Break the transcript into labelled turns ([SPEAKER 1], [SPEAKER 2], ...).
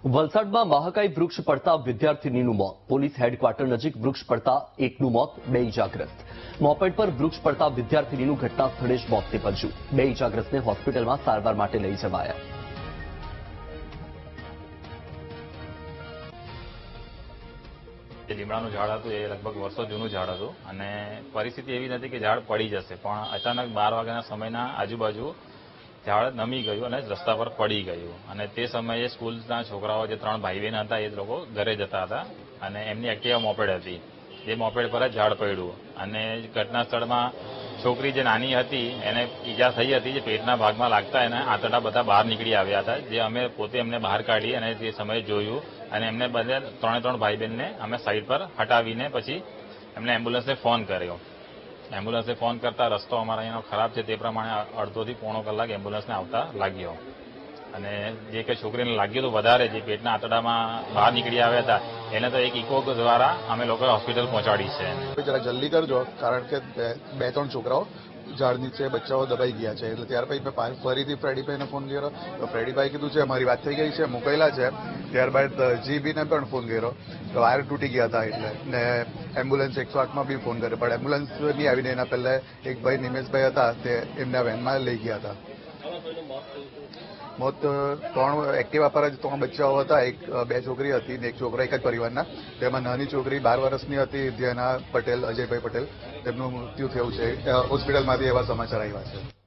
[SPEAKER 1] વલસાડમાં મહાકાય વૃક્ષ પડતા વિદ્યાર્થીનીનું મોત. પોલીસ હેડક્વાર્ટર નજીક વૃક્ષ પડતા એકનું મોત, 2 ઇજાગ્રસ્ત. મોપેડ પર વૃક્ષ પડતા વિદ્યાર્થીનીનું ઘટના સ્થળે જ મોત નીપજ્યું. 2 ઇજાગ્રસ્તને હોસ્પિટલમાં સારવાર માટે લઈ જવાયા.
[SPEAKER 2] લીમડાનું ઝાડ હતું એ લગભગ વર્ષો જૂનું ઝાડ હતું અને પરિસ્થિતિ એવી નથી કે ઝાડ પડી જશે, પણ અચાનક 12 વાગ્યાના સમયના આજુબાજુ ઝાડ નમી ગયું અને રસ્તા પર પડી ગયું અને તે સમયે સ્કૂલના છોકરાઓ જે 3 ભાઈ બહેન હતા એ લોકો ઘરે જતા હતા અને એમની એક્ટિવા મોપેડ હતી. એ મોપેડ પર જ ઝાડ પડ્યું અને ઘટના સ્થળમાં છોકરી જે નાની હતી એને ઈજા થઈ હતી, જે પેટના ભાગમાં લાગતા એના આંતરડા બધા બહાર નીકળી આવ્યા હતા, જે અમે પોતે એમને બહાર કાઢી અને તે સમયે જોયું અને એમને બધા 3 ભાઈ બહેનને અમે સાઈડ પર હટાવીને પછી એમને એમ્બ્યુલન્સને ફોન કર્યો. એમ્બ્યુલન્સને ફોન કરતા રસ્તો અમારા અહીંનો ખરાબ છે તે પ્રમાણે અડધોથી પોણો કલાક એમ્બ્યુલન્સને આવતા લાગ્યો અને જે કે છોકરીને લાગ્યું હતું વધારે, જે પેટના આંતરડામાં બહાર નીકળી આવ્યા હતા એને તો એક ઇકો દ્વારા અમે લોકો હોસ્પિટલ પહોંચાડી છે.
[SPEAKER 3] જરા જલ્દી કરજો, કારણ કે 2-3 છોકરાઓ ઝાડ નીચે બચ્ચાઓ દબાઈ ગયા છે. એટલે ત્યાર પછી મેં ફરીથી ફ્રેડીભાઈને ફોન કર્યો તો ફ્રેડીભાઈ કીધું છે અમારી વાત થઈ ગઈ છે, મોકલેલા છે. ત્યારબાદ જીબીને પણ ફોન કર્યો તો વાયર તૂટી ગયા હતા એટલે ને એમ્બ્યુલન્સ 108માં બી ફોન કર્યો, પણ એમ્બ્યુલન્સ નહીં આવીને એના પહેલા એક ભાઈ નિમેશભાઈ હતા તે એમના વેનમાં લઈ ગયા હતા. મોત 3 એક્ટિવા પર જ 3 બચ્ચાઓ હતા, 2 છોકરી હતી ને 1 છોકરો, એક જ પરિવારના. તેમાં નાની છોકરી 12 વર્ષની હતી, ધ્યાના પટેલ, અજયભાઈ પટેલ, તેમનું મૃત્યુ થયું છે. હોસ્પિટલમાંથી એવા સમાચાર આવ્યા છે.